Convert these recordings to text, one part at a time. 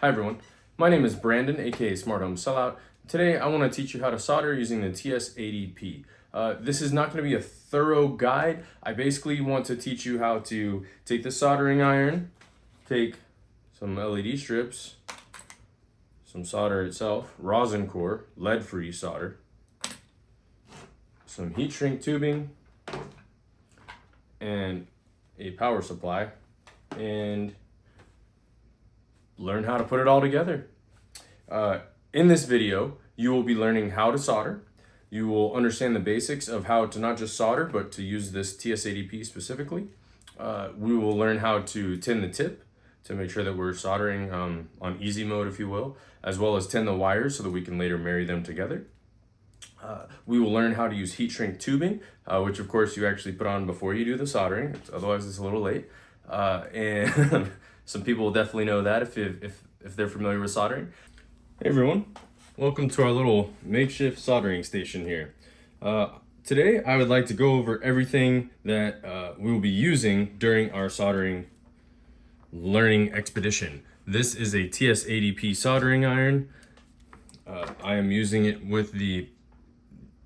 Hi everyone, my name is Brandon, aka Smart Home Sellout. Today I want to teach you how to solder using the TS80P. This is not going to be a thorough guide. I basically want to teach you how to take the soldering iron, take some LED strips, some solder itself, rosin core, lead-free solder, some heat shrink tubing, and a power supply, and learn how to put it all together. In this video, you will be learning how to solder. You will understand the basics of how to not just solder, but to use this TS80P specifically. We will learn how to tin the tip to make sure that we're soldering on easy mode, if you will, as well as tin the wires so that we can later marry them together. We will learn how to use heat shrink tubing, which of course you actually put on before you do the soldering, otherwise it's a little late. And some people will definitely know that if they're familiar with soldering. Hey everyone, welcome to our little makeshift soldering station here. Today I would like to go over everything that we will be using during our soldering learning expedition. This is a TS80P soldering iron. I am using it with the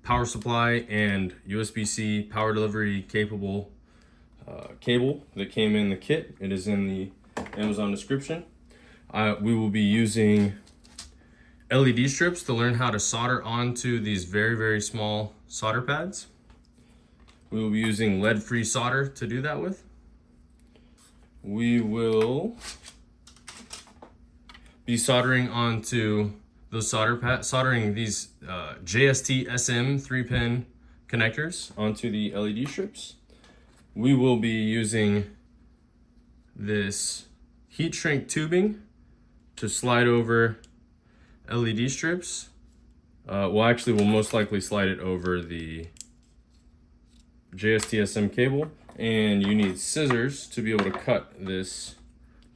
power supply and USB-C power delivery capable cable that came in the kit. It is in the Amazon description. We will be using LED strips to learn how to solder onto these very, very small solder pads. We will be using lead-free solder to do that with. We will be soldering onto those soldering these JST SM 3-pin connectors onto the LED strips. We will be using this heat shrink tubing to slide over LED strips. We'll most likely slide it over the JST SM cable, and you need scissors to be able to cut this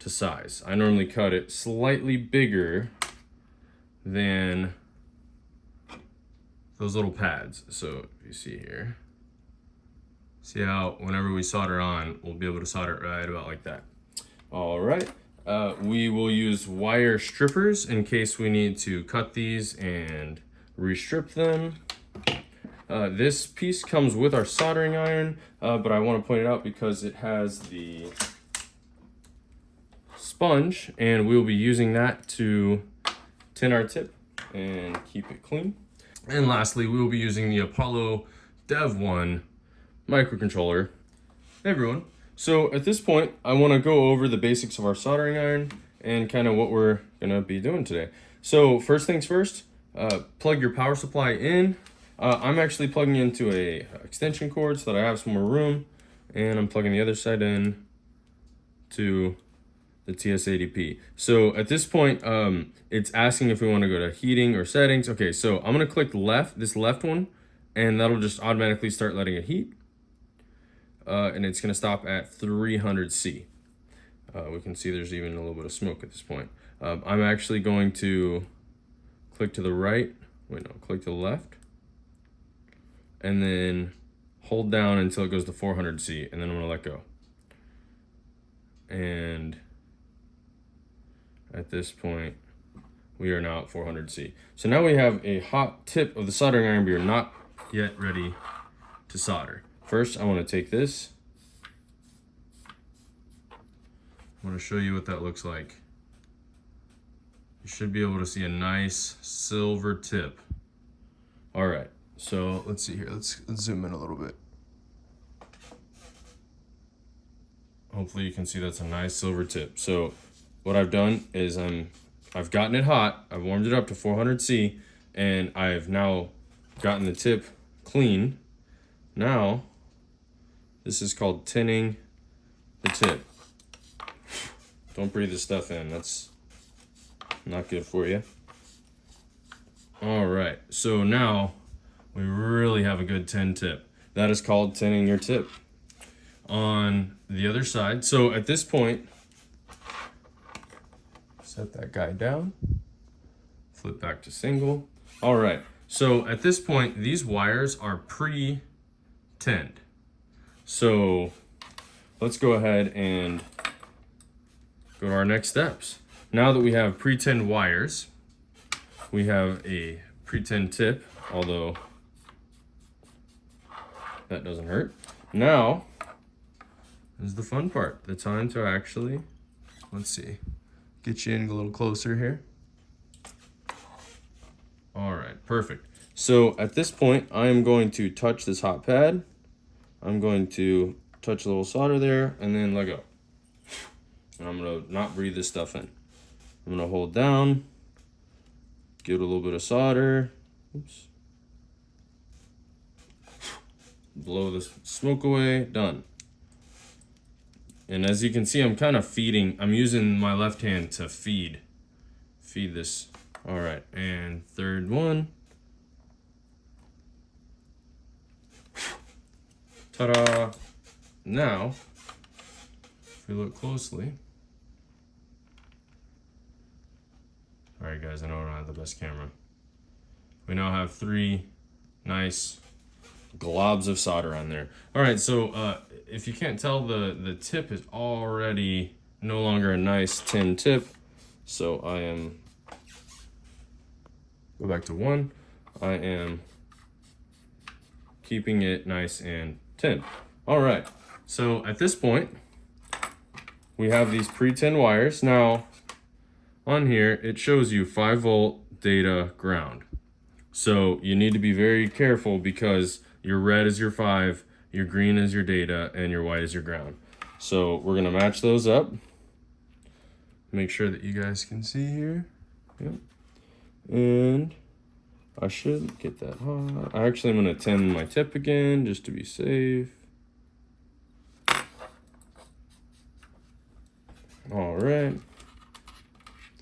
to size. I normally cut it slightly bigger than those little pads. So if you see here, see how whenever we solder on, we'll be able to solder it right about like that. All right, we will use wire strippers in case we need to cut these and restrip them. This piece comes with our soldering iron, but I want to point it out because it has the sponge, and we'll be using that to tin our tip and keep it clean. And lastly, we will be using the Apollo Dev 1 microcontroller. Hey everyone. So at this point, I want to go over the basics of our soldering iron and kind of what we're gonna be doing today. So first things first, plug your power supply in. I'm actually plugging into a extension cord so that I have some more room, and I'm plugging the other side in to the TS80P. So at this point, it's asking if we want to go to heating or settings. Okay, so I'm gonna click this left one, and that'll just automatically start letting it heat. And it's gonna stop at 300C. We can see there's even a little bit of smoke at this point. I'm actually going to click to the right, click to the left, and then hold down until it goes to 400C, and then I'm gonna let go. And at this point, we are now at 400C. So now we have a hot tip of the soldering iron, but we are not yet ready to solder. First, I want to take this. I want to show you what that looks like. You should be able to see a nice silver tip. All right, so let's see here. Let's zoom in a little bit. Hopefully you can see that's a nice silver tip. So what I've done is I've gotten it hot. I've warmed it up to 400C, and I've now gotten the tip clean. Now, this is called tinning the tip. Don't breathe this stuff in. That's not good for you. All right, so now we really have a good tin tip. That is called tinning your tip. On the other side, so at this point, set that guy down, flip back to single. All right, so at this point, these wires are pre-tinned. So let's go ahead and go to our next steps. now that we have pre-tinned wires, we have a pre-tinned tip, although that doesn't hurt. Now is the fun part, the time to actually, let's see, get you in a little closer here. All right, perfect. So at this point, I am going to touch this hot pad. I'm going to touch a little solder there and then let go. And I'm gonna not breathe this stuff in. I'm gonna hold down, give it a little bit of solder. Oops. Blow the smoke away, done. And as you can see, I'm kind of feeding, I'm using my left hand to feed this. All right, and third one. Ta-da! Now, if we look closely, all right guys, I know I don't have the best camera. We now have 3 nice globs of solder on there. All right, so if you can't tell, the tip is already no longer a nice tin tip. So I am, go back to 1. I am keeping it nice and tin. All right, so at this point, we have these pre-tin wires. Now, on here, it shows you 5-volt data ground. So you need to be very careful because your red is your 5, your green is your data, and your white is your ground. So we're gonna match those up. Make sure that you guys can see here. Yep. And I shouldn't get that hot. Actually, I'm gonna tin my tip again just to be safe. All right.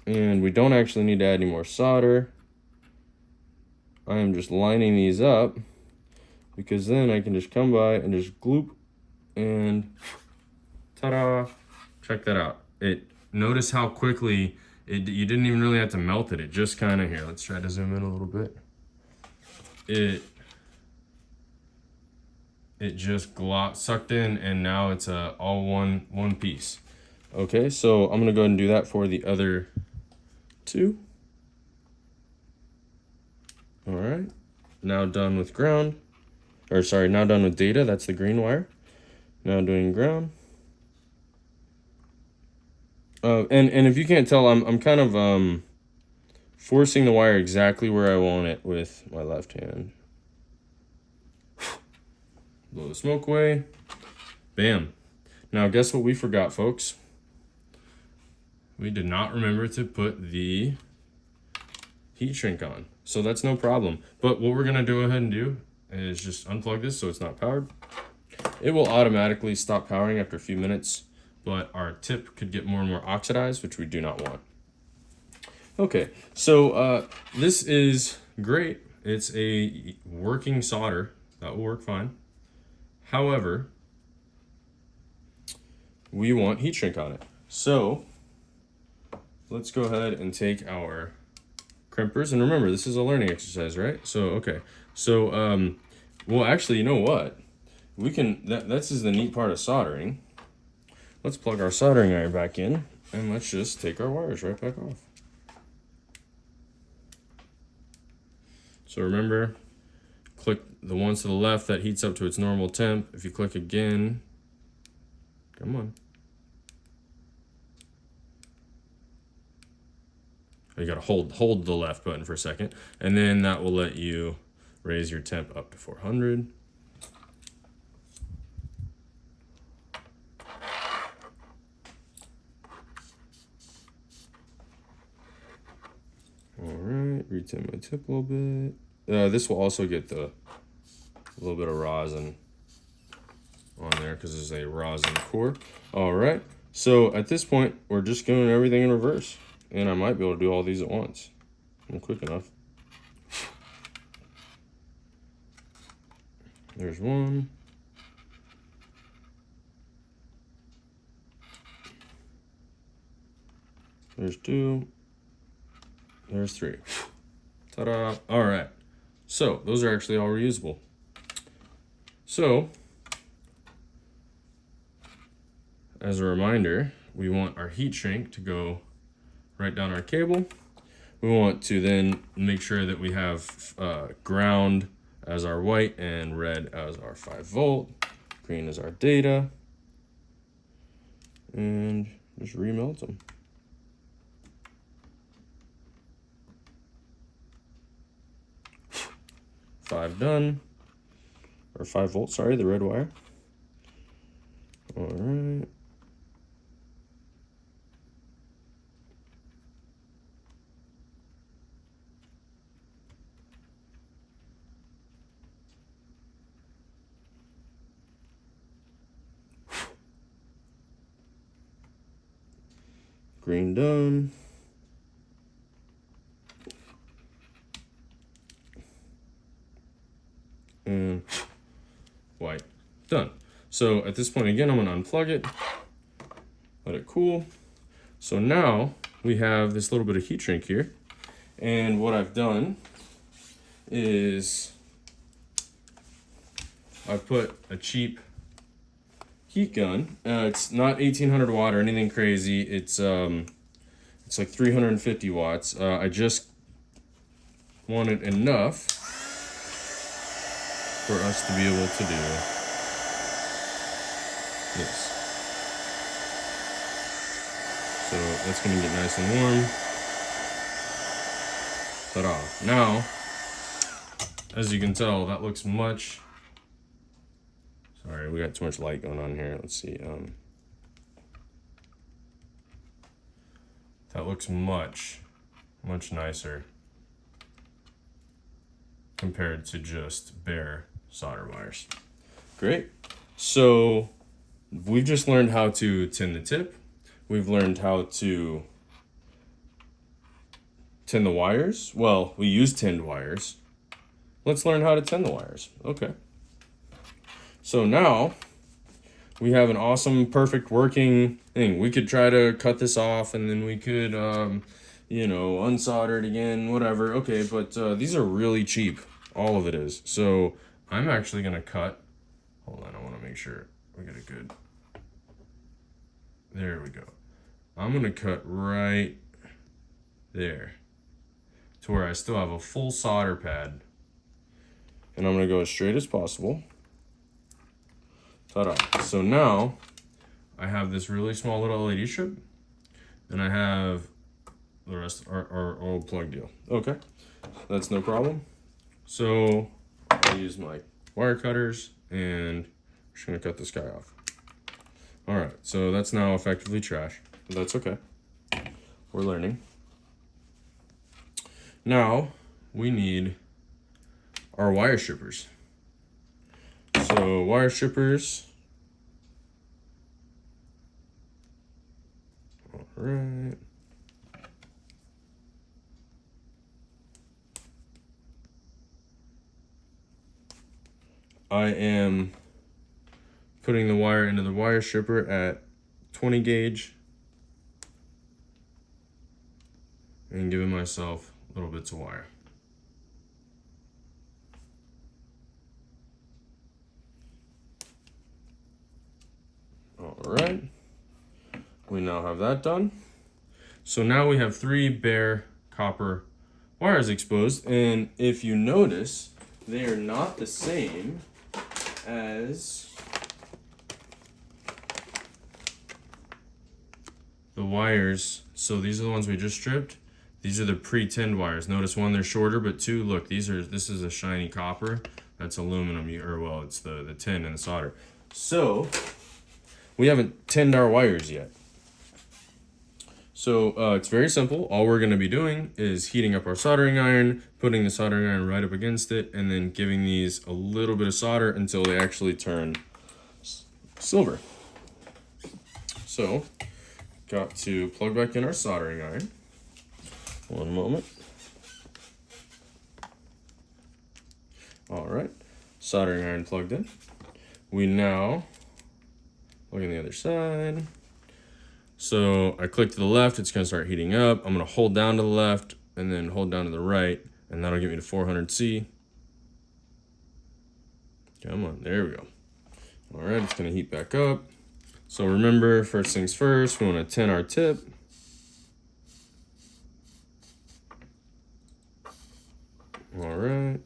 And we don't actually need to add any more solder. I am just lining these up because then I can just come by and just gloop and ta-da. Check that out. Notice how quickly you didn't even really have to melt it. It just kind of, here, let's try to zoom in a little bit. It just sucked in, and now it's all one piece. Okay, so I'm gonna go ahead and do that for the other 2. All right, now done with ground, or sorry, now done with data. That's the green wire. Now doing ground. And if you can't tell, I'm kind of forcing the wire exactly where I want it with my left hand. Blow the smoke away. Bam. Now guess what we forgot, folks? We did not remember to put the heat shrink on. So that's no problem. But what we're gonna go ahead and do is just unplug this so it's not powered. It will automatically stop powering after a few minutes, but our tip could get more and more oxidized, which we do not want. Okay, so this is great. It's a working solder. That will work fine. However, we want heat shrink on it. So let's go ahead and take our crimpers. And remember, this is a learning exercise, right? So, okay. So, well, actually, you know what? We can, this is the neat part of soldering. Let's plug our soldering iron back in, and let's just take our wires right back off. So remember, click the ones to the left, that heats up to its normal temp. If you click again, come on. You gotta hold the left button for a second, and then that will let you raise your temp up to 400. All right, retin my tip a little bit. This will also get a little bit of rosin on there because it's a rosin core. All right, so at this point, we're just doing everything in reverse. And I might be able to do all these at once. I'm quick enough. There's 1. There's 2. There's 3. Ta-da. All right. So those are actually all reusable. So as a reminder, we want our heat shrink to go write down our cable. We want to then make sure that we have ground as our white and red as our 5-volt. Green is our data. And just remelt them. 5 done. Or 5-volt, sorry, the red wire. All right. Green done. And white done. So at this point again, I'm gonna unplug it, let it cool. So now we have this little bit of heat shrink here. And what I've done is I put a cheap heat gun. It's not 1800 watt or anything crazy. It's like 350 watts. I just wanted enough for us to be able to do this. So that's gonna get nice and warm. Ta-da. Now, as you can tell, that looks much, sorry, we got too much light going on here. Let's see. That looks much nicer compared to just bare solder wires. Great. So we've just learned how to tin the tip. We've learned how to tin the wires. Well, we use tinned wires. Let's learn how to tin the wires. Okay. So now we have an awesome, perfect working thing. We could try to cut this off and then we could, you know, unsolder it again, whatever. Okay, but these are really cheap. All of it is. So I'm actually going to cut. Hold on, I want to make sure we get a good. There we go. I'm going to cut right there to where I still have a full solder pad. And I'm going to go as straight as possible. Ta-da. So now I have this really small little LED strip and I have the rest of our old plug deal. Okay, that's no problem. So I use my wire cutters and I'm just gonna cut this guy off. All right, so that's now effectively trash. That's okay. We're learning. Now we need our wire strippers. So wire strippers. All right. I am putting the wire into the wire stripper at 20 gauge and giving myself little bits of wire. All right, we now have that done. So now we have 3 bare copper wires exposed, and if you notice, they are not the same as the wires. So these are the ones we just stripped. These are the pre-tinned wires. Notice 1, they're shorter, but 2, look, this is a shiny copper. That's aluminum, or well, it's the tin and the solder. So we haven't tinned our wires yet. So it's very simple. All we're going to be doing is heating up our soldering iron, putting the soldering iron right up against it, and then giving these a little bit of solder until they actually turn silver. So, got to plug back in our soldering iron. One moment. All right, soldering iron plugged in. We now look on the other side. So I click to the left, it's gonna start heating up. I'm gonna hold down to the left and then hold down to the right, and that'll get me to 400C. Come on, there we go. All right, it's gonna heat back up. So remember, first things first, we wanna tin our tip. All right.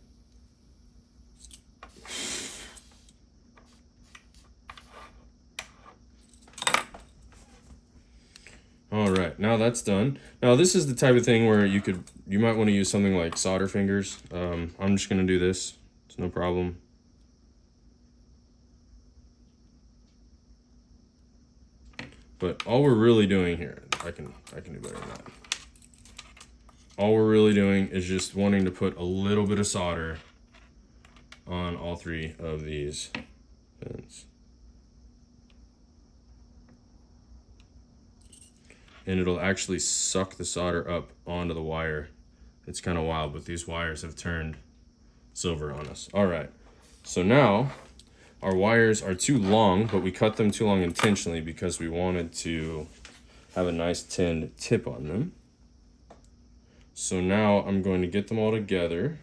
All right, now that's done. Now this is the type of thing where you might want to use something like solder fingers. I'm just gonna do this. It's no problem. But all we're really doing here, I can do better than that. All we're really doing is just wanting to put a little bit of solder on all three of these pins. And it'll actually suck the solder up onto the wire. It's kind of wild, but these wires have turned silver on us. All right, so now our wires are too long, but we cut them too long intentionally because we wanted to have a nice tinned tip on them. So now I'm going to get them all together,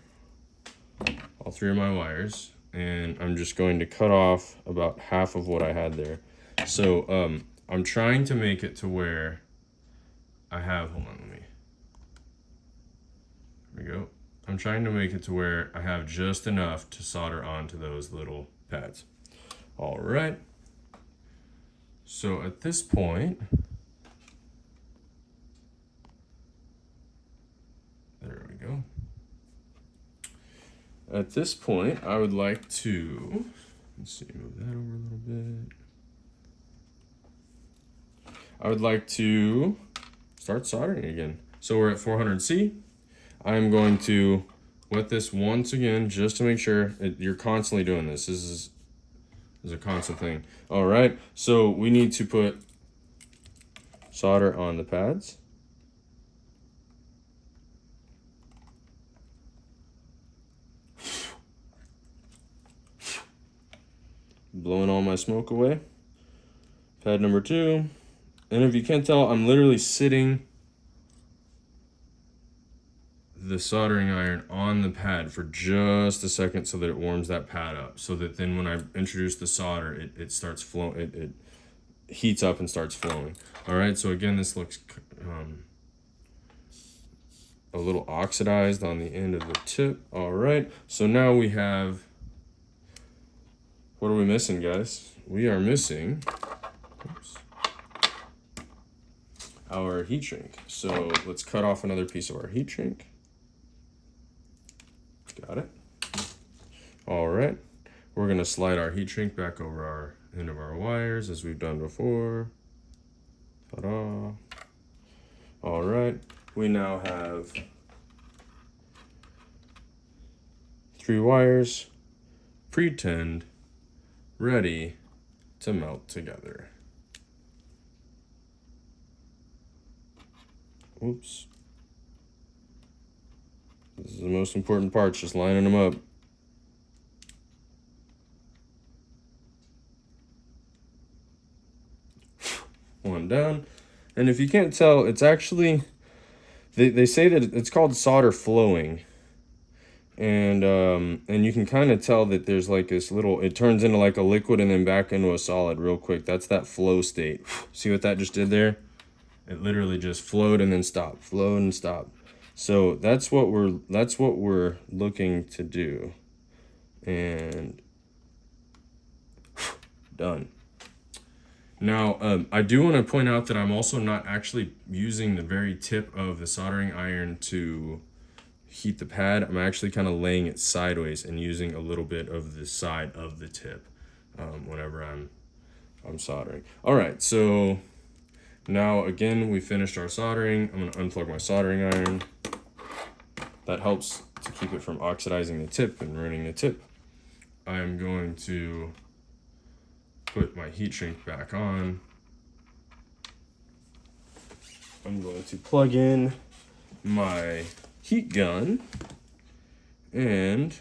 all three of my wires, and I'm just going to cut off about half of what I had there. So I'm trying to make it to where I have, hold on, there we go. I'm trying to make it to where I have just enough to solder onto those little pads. All right. So at this point, there we go. At this point, I would like to, let's see, move that over a little bit. I would like to start soldering again. So we're at 400C. I'm going to wet this once again, just to make sure you're constantly doing this. This is a constant thing. All right, so we need to put solder on the pads. Blowing all my smoke away. Pad number 2. And if you can't tell, I'm literally sitting the soldering iron on the pad for just a second so that it warms that pad up, so that then when I introduce the solder, it starts flowing, it heats up and starts flowing. All right, so again, this looks a little oxidized on the end of the tip. All right, so now we have, what are we missing, guys? We are missing, oops, our heat shrink. So let's cut off another piece of our heat shrink. Got it. All right, we're gonna slide our heat shrink back over our end of our wires as we've done before. Ta-da. All right, we now have 3 wires pre-tinned, ready to melt together. Oops. This is the most important part, just lining them up. One down. And if you can't tell, it's actually, they say that it's called solder flowing. And you can kind of tell that there's like this little, it turns into like a liquid and then back into a solid real quick. That's that flow state. See what that just did there? It literally just flowed and then stopped, flowed and stopped. So that's what we're looking to do. And done. Now, I do want to point out that I'm also not actually using the very tip of the soldering iron to heat the pad. I'm actually kind of laying it sideways and using a little bit of the side of the tip whenever I'm soldering. All right, so now again, we finished our soldering. I'm going to unplug my soldering iron. That helps to keep it from oxidizing the tip and ruining the tip. I'm going to put my heat shrink back on. I'm going to plug in my heat gun and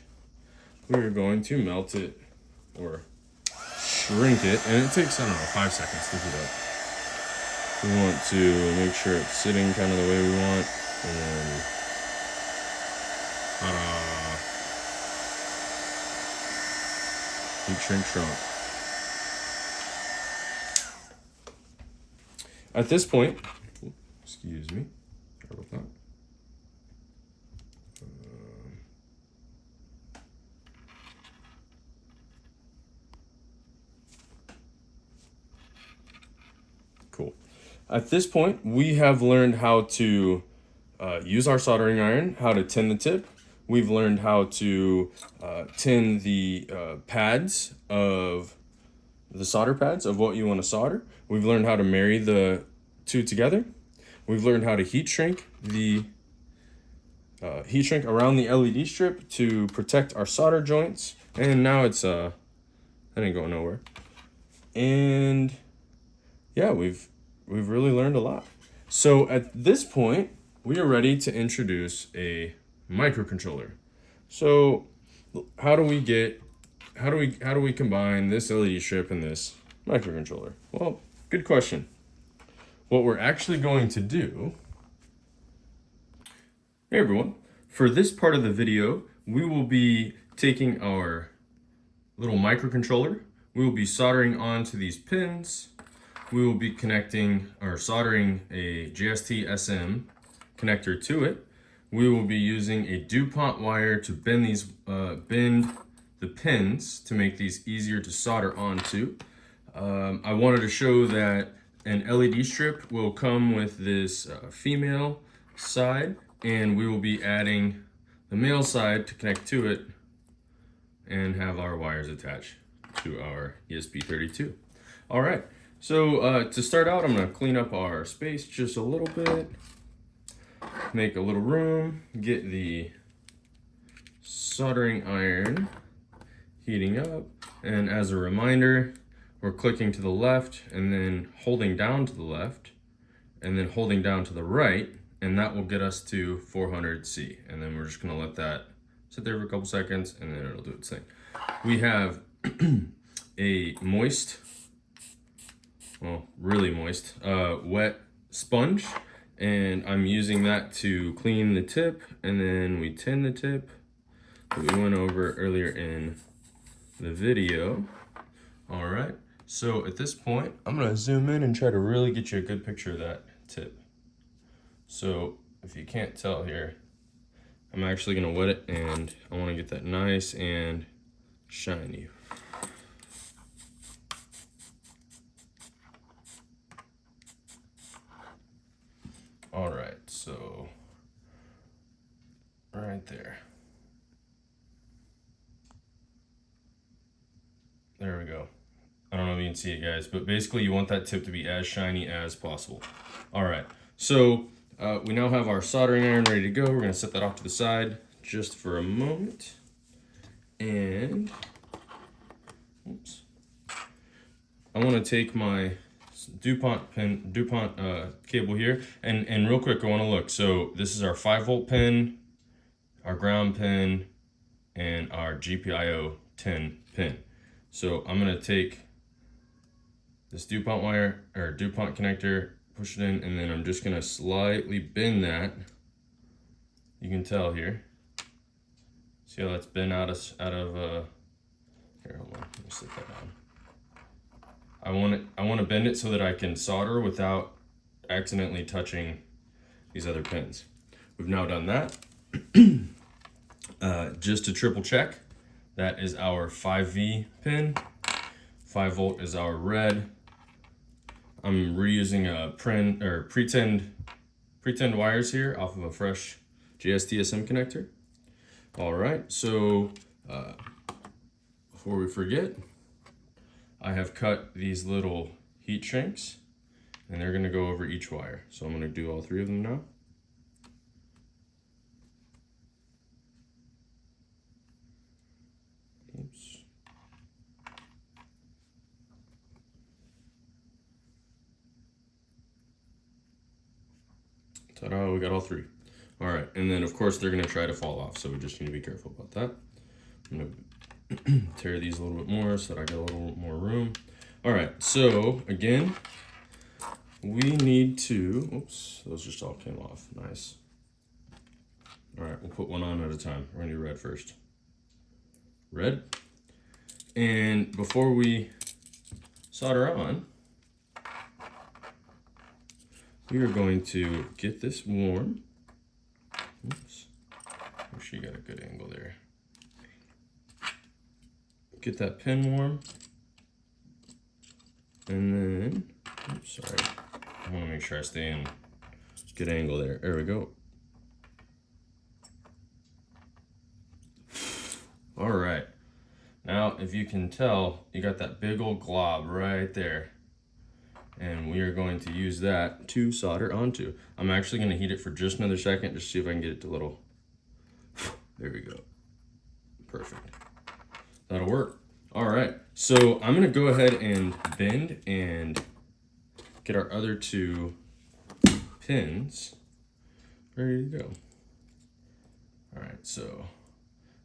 we're going to melt it or shrink it, and it takes, I don't know, 5 seconds to heat up. We want to make sure it's sitting kind of the way we want, and then heat shrink shrunk. At this point, excuse me, sorry about that. At this point, we have learned how to use our soldering iron, how to tin the tip. We've learned how to tin the pads of the solder pads of what you want to solder. We've learned how to marry the two together. We've learned how to heat shrink around the LED strip to protect our solder joints. And now it's that ain't going nowhere. And yeah, we've really learned a lot. So at this point, we are ready to introduce a microcontroller. So how do we combine this LED strip and this microcontroller? Well, good question. What we're actually going to do, hey everyone, for this part of the video, we will be taking our little microcontroller, we will be soldering onto these pins, we will be connecting or soldering a JST-SM connector to it. We will be using a DuPont wire to bend the pins to make these easier to solder onto. I wanted to show that an LED strip will come with this female side, and we will be adding the male side to connect to it and have our wires attached to our ESP32. All right, so to start out, I'm gonna clean up our space just a little bit, make a little room, get the soldering iron heating up, and as a reminder, we're clicking to the left and then holding down to the left and then holding down to the right, and that will get us to 400C. And then we're just gonna let that sit there for a couple seconds and then it'll do its thing. We have a moist, well, really moist, wet sponge, and I'm using that to clean the tip, and then we tin the tip that we went over earlier in the video. All right, so at this point, I'm gonna zoom in and try to really get you a good picture of that tip. So if you can't tell here, I'm actually gonna wet it, and I wanna get that nice and shiny. All right, so right there. There we go. I don't know if you can see it, guys, but basically you want that tip to be as shiny as possible. All right, so we now have our soldering iron ready to go. We're gonna set that off to the side just for a moment. And, oops. I wanna take my DuPont cable here, and real quick, I wanna look. So this is our 5-volt pin, our ground pin, and our GPIO 10 pin. So I'm gonna take this DuPont wire, or DuPont connector, push it in, and then I'm just gonna slightly bend that. You can tell here. See how that's bent out of here, hold on, let me set that down. I want to bend it so that I can solder without accidentally touching these other pins. We've now done that. Just to triple check, that is our 5V pin. 5-volt is our red. I'm reusing a pretend wires here off of a fresh JST-SM connector. All right, so before we forget, I have cut these little heat shrink, and they're gonna go over each wire. So I'm gonna do all 3 of them now. Oops. Ta-da, we got all 3. All right, and then of course they're gonna try to fall off, so we just need to be careful about that. I'm gonna tear these a little bit more so that I got a little more room. All right, so again, we need to, oops, those just all came off, nice. All right, we'll put one on at a time. We're gonna do red first. Red. And before we solder on, we are going to get this warm. Oops, make sure you got a good angle there. Get that pin warm. And then, oops, sorry, I want to make sure I stay in good angle there. There we go. All right. Now, if you can tell, you got that big old glob right there. And we are going to use that to solder onto. I'm actually going to heat it for just another second, just see if I can get it to little. There we go. Perfect. That'll work. All right. So I'm going to go ahead and bend and get our other two pins ready to go. All right. So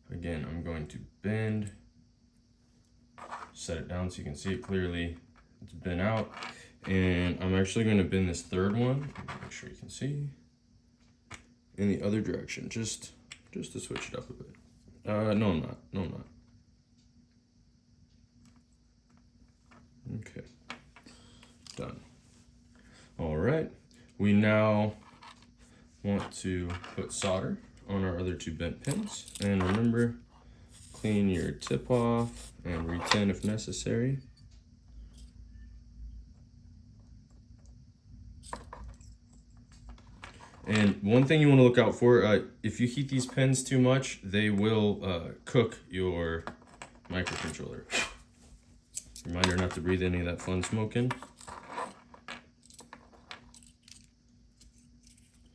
again, I'm going to bend, set it down so you can see it clearly. It's bent out. And I'm actually going to bend this third one, make sure you can see, in the other direction, just to switch it up a bit. No, I'm not. No, I'm not. Okay. Done. All right. We now want to put solder on our other two bent pins. And remember, clean your tip off and re-tin if necessary. And one thing you want to look out for, if you heat these pins too much, they will cook your microcontroller. Reminder not to breathe any of that fun smoke in.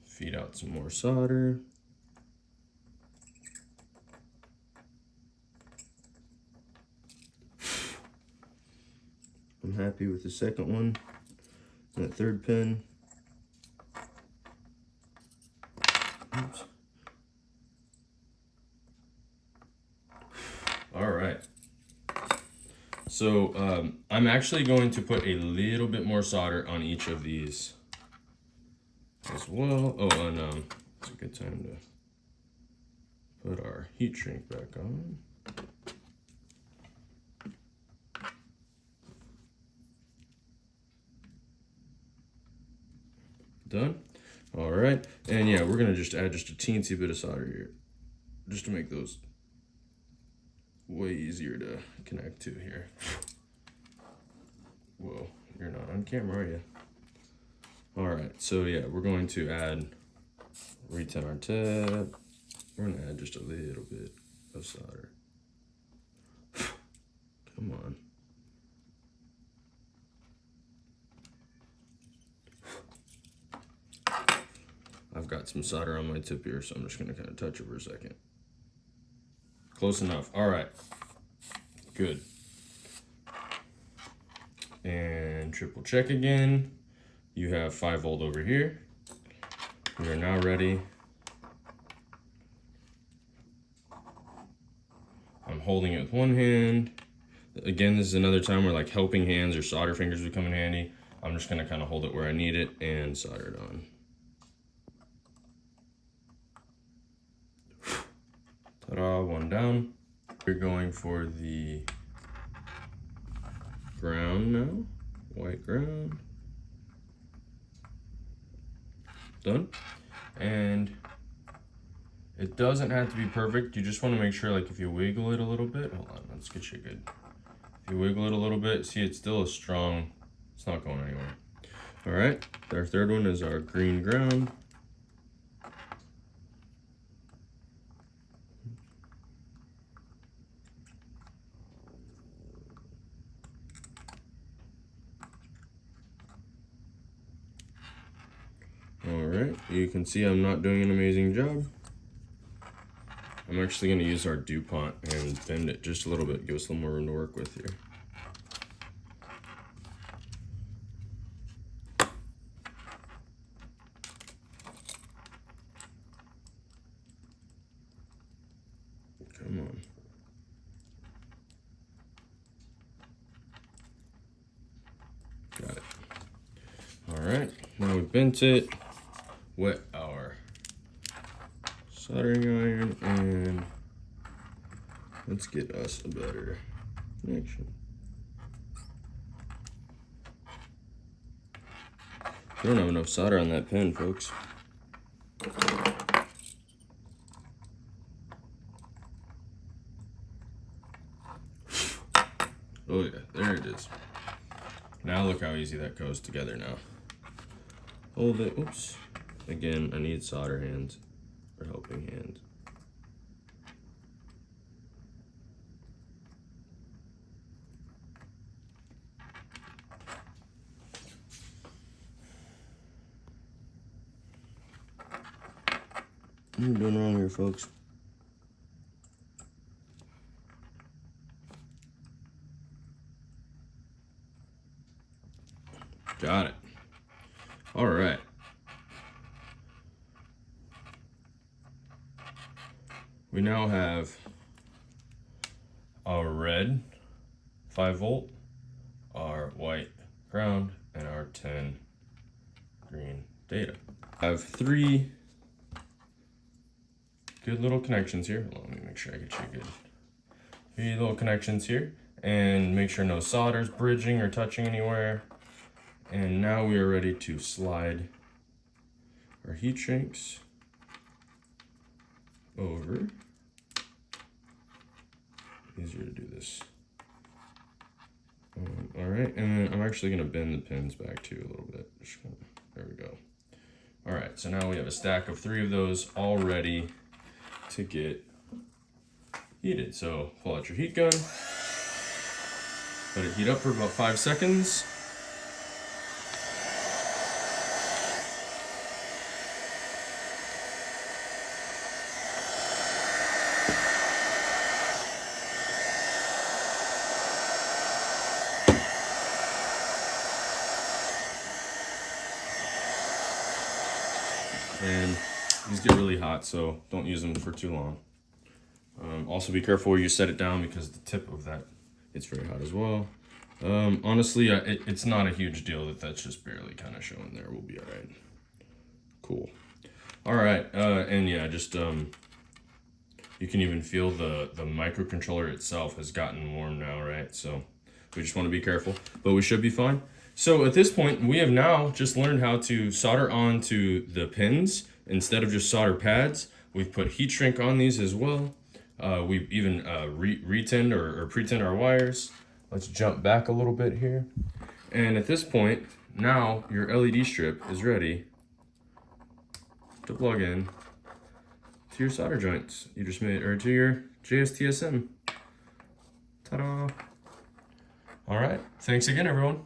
Feed out some more solder. I'm happy with the second one. And that third pin. Oops. All right. So I'm actually going to put a little bit more solder on each of these as well. Oh, and it's a good time to put our heat shrink back on. Done. All right, and yeah, we're gonna just add just a teensy bit of solder here, just to make those way easier to connect to here. Whoa, you're not on camera, are you? All right, so yeah, we're going to add, re-tin our tip. We're gonna add just a little bit of solder. Come on. I've got some solder on my tip here, so I'm just gonna kind of touch it for a second. Close enough. All right, good. And triple check again. You have 5 volt over here. We are now ready. I'm holding it with one hand. Again, this is another time where like helping hands or solder fingers would come in handy. I'm just gonna kind of hold it where I need it and solder it on. Ta-da, one down. We're going for the ground now, white ground. Done. And it doesn't have to be perfect. You just want to make sure, like, if you wiggle it a little bit, hold on, let's get you good. If you wiggle it a little bit, see, it's still a strong, it's not going anywhere. All right, our third one is our green ground. All right, you can see I'm not doing an amazing job. I'm actually going to use our DuPont and bend it just a little bit, give us a little more room to work with here. Come on. Got it. All right, now we bent it. Wet our soldering iron, and let's get us a better connection. We don't have enough solder on that pin, folks. Oh yeah, there it is. Now look how easy that goes together now. hold it. Oops. Again, I need solder hands or helping hands. What are you doing wrong here, folks? Got it. All right. We now have our red 5-volt, our white ground, and our 10 green data. I have 3 good little connections here. Let me make sure I get you good. 3 little connections here, and make sure no solder's bridging or touching anywhere. And now we are ready to slide our heat sinks over. Easier to do this. All right, and then I'm actually gonna bend the pins back too a little bit. There we go. All right, so now we have a stack of 3 of those all ready to get heated. So pull out your heat gun, let it heat up for about 5 seconds. And these get really hot, so don't use them for too long. Also be careful where you set it down because the tip of that gets very hot as well. Honestly, it's not a huge deal that's just barely kind of showing there. We'll be all right. Cool. All right, and yeah, just you can even feel the microcontroller itself has gotten warm now, right? So we just want to be careful, but we should be fine. So at this point, we have now just learned how to solder onto the pins instead of just solder pads. We've put heat shrink on these as well. We've even re-tinned or pre-tinned our wires. Let's jump back a little bit here. And at this point, now your LED strip is ready to plug in to your solder joints you just made, or to your JSTSM. Ta-da! All right, thanks again, everyone.